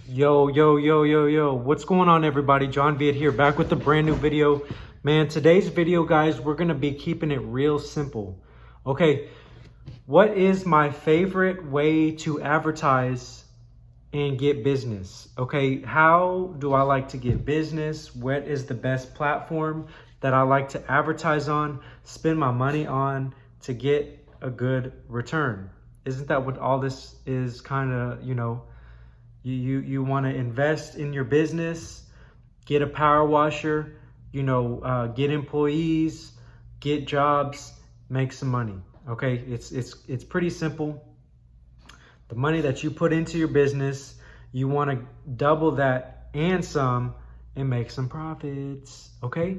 Yo, what's going on, everybody? John Viet here, back with a brand new video. Man, today's video, guys, we're gonna be keeping it real simple. Okay, what is my favorite way to advertise and get business? Okay, how do I like to get business? What is the best platform that I like to advertise on, spend my money on to get a good return? Isn't that what all this is kind of, you want to invest in your business, get a power washer, get employees, get jobs, make some money. Okay, it's pretty simple. The money that you put into your business, you want to double that and some, and make some profits. Okay,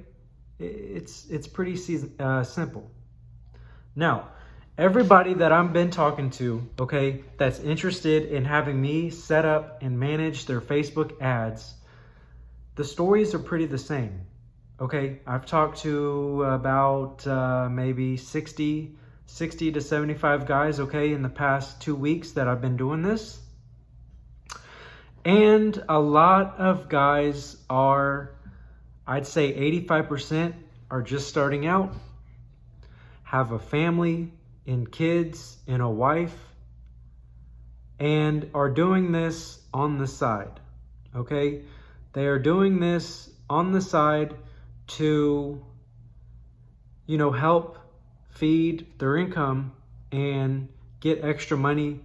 it's pretty simple. Now, everybody that I've been talking to, okay, that's interested in having me set up and manage their Facebook ads, the stories are pretty the same. Okay, I've talked to about maybe 60 to 75 guys, okay, in the past 2 weeks that I've been doing this. And a lot of guys are, I'd say 85% are just starting out, have a family and kids and a wife, and are doing this on the side. Okay, they are doing this on the side to help feed their income and get extra money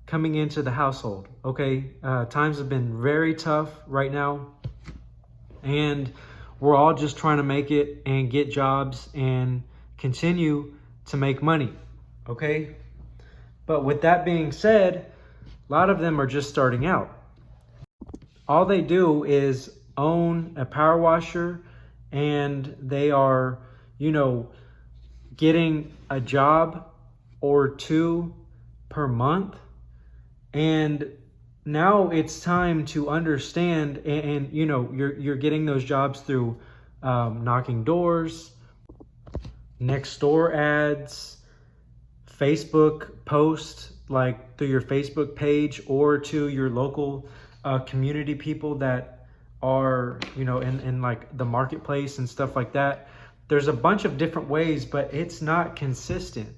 coming into the household. Okay, times have been very tough right now, and we're all just trying to make it and get jobs and continue to make money. Okay, but with that being said, a lot of them are just starting out. All they do is own a power washer, and they are, getting a job or two per month. And now it's time to understand, and you're getting those jobs through knocking doors, next door ads, Facebook posts, like through your Facebook page, or to your local community people that are, in like the marketplace and stuff like that. There's a bunch of different ways, but it's not consistent.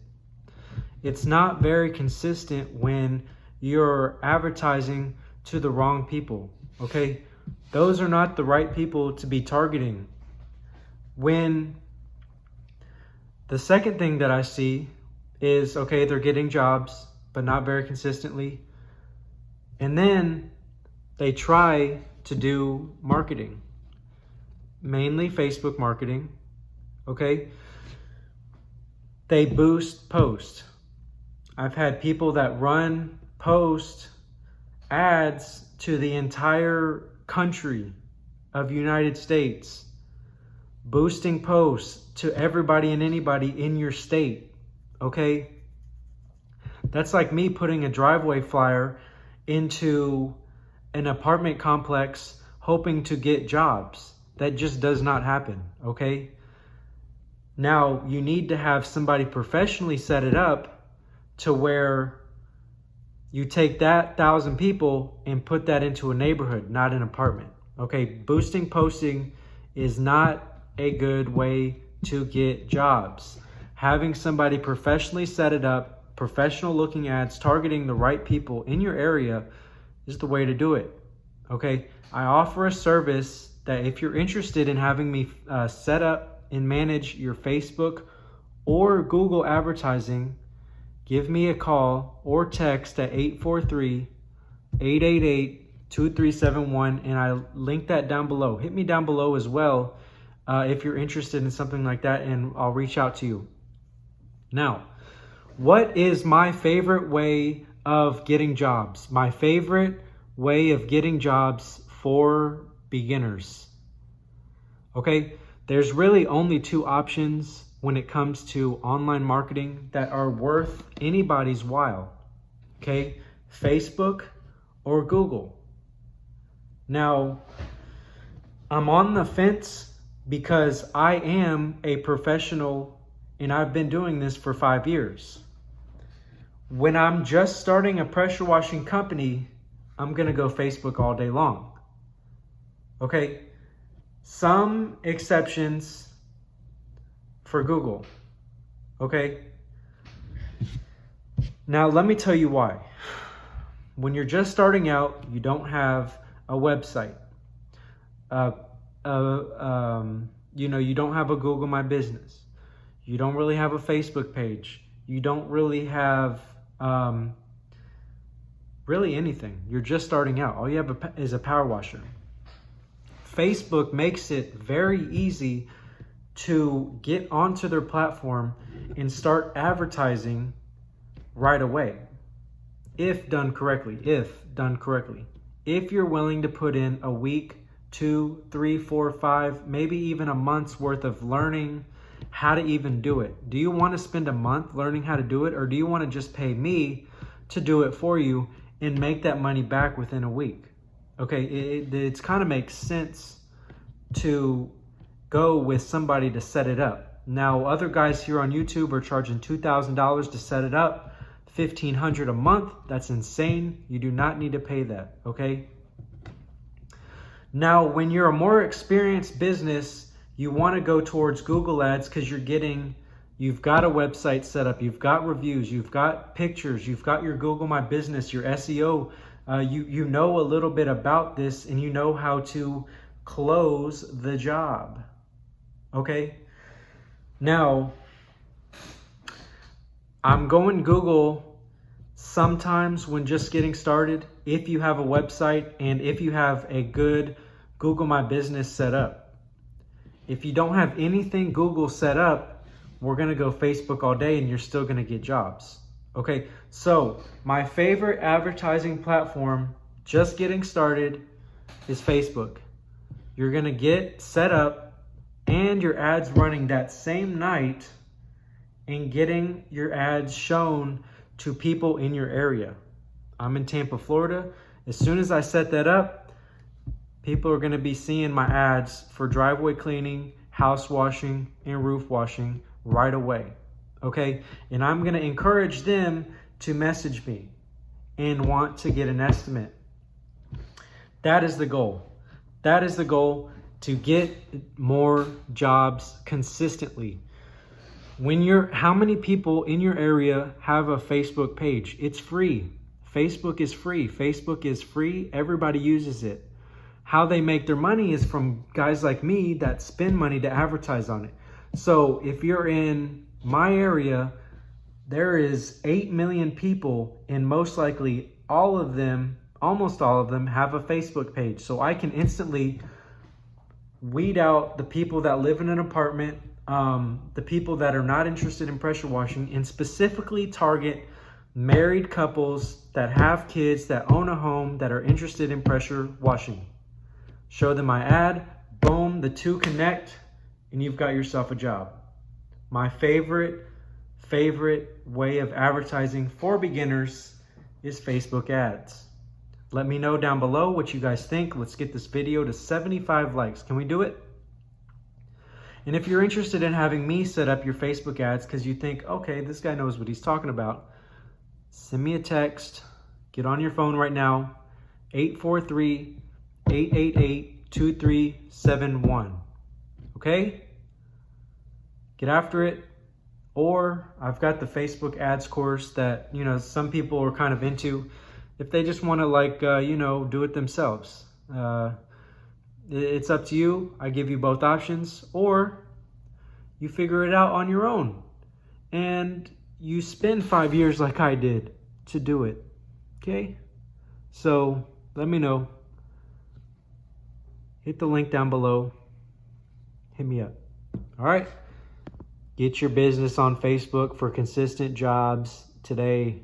It's not very consistent when you're advertising to the wrong people. Okay, those are not the right people to be targeting. When the second thing that I see is, okay, they're getting jobs, but not very consistently. And then they try to do marketing, mainly Facebook marketing. Okay, they boost posts. I've had people that run post ads to the entire country of United States, boosting posts to everybody and anybody in your state. Okay, that's like me putting a driveway flyer into an apartment complex hoping to get jobs. That just does not happen. Okay, now you need to have somebody professionally set it up to where you take that 1,000 people and put that into a neighborhood, not an apartment. Okay, boosting posting is not a good way to get jobs. Having somebody professionally set it up, professional looking ads, targeting the right people in your area is the way to do it. Okay, I offer a service that if you're interested in having me set up and manage your Facebook or Google advertising, give me a call or text at 843-888-2371, and I link that down below. Hit me down below as well if you're interested in something like that, and I'll reach out to you. Now, what is my favorite way of getting jobs? My favorite way of getting jobs for beginners. Okay, there's really only two options when it comes to online marketing that are worth anybody's while. Okay, Facebook or Google. Now, I'm on the fence because I am a professional and I've been doing this for 5 years. When I'm just starting a pressure washing company, I'm going to go Facebook all day long. Okay? Some exceptions for Google. Okay? Now, let me tell you why. When you're just starting out, you don't have a website. You don't have a Google My Business. You don't really have a Facebook page. You don't really have really anything. You're just starting out. All you have is a power washer. Facebook makes it very easy to get onto their platform and start advertising right away. If done correctly. If you're willing to put in a week, 2, 3, 4, 5, maybe even a month's worth of learning how to even do it. Do you want to spend a month learning how to do it, or do you want to just pay me to do it for you and make that money back within a week? Okay, it kind of makes sense to go with somebody to set it up. Now, other guys here on YouTube are charging $2,000 to set it up, $1,500 a month. That's insane. You do not need to pay that, okay? Now, when you're a more experienced business, you want to go towards Google Ads because you've got a website set up, you've got reviews, you've got pictures, you've got your Google My Business, your SEO. You know a little bit about this, and you know how to close the job. Okay? Now, I'm going Google sometimes when just getting started, if you have a website and if you have a good Google My Business set up. If you don't have anything Google set up, we're going to go Facebook all day and you're still going to get jobs. Okay, so my favorite advertising platform, just getting started, is Facebook. You're going to get set up and your ads running that same night and getting your ads shown to people in your area. I'm in Tampa, Florida. As soon as I set that up, people are going to be seeing my ads for driveway cleaning, house washing, and roof washing right away. Okay? And I'm going to encourage them to message me and want to get an estimate. That is the goal. That is the goal, to get more jobs consistently. How many people in your area have a Facebook page? It's free. Facebook is free. Facebook is free. Everybody uses it. How they make their money is from guys like me that spend money to advertise on it. So if you're in my area, there is 8 million people, and most likely almost all of them have a Facebook page. So I can instantly weed out the people that live in an apartment, the people that are not interested in pressure washing, and specifically target married couples that have kids, that own a home, that are interested in pressure washing. Show them my ad, boom, the two connect, and you've got yourself a job. My favorite way of advertising for beginners is Facebook ads. Let me know down below what you guys think. Let's get this video to 75 likes. Can we do it? And if you're interested in having me set up your Facebook ads because you think, okay, this guy knows what he's talking about, send me a text. Get on your phone right now, 843-888-2371. Okay? Get after it. Or I've got the Facebook ads course that, some people are kind of into if they just want to do it themselves. It's up to you. I give you both options, or you figure it out on your own and you spend 5 years like I did to do it. Okay? So let me know. Hit the link down below. Hit me up. All right? Get your business on Facebook for consistent jobs today.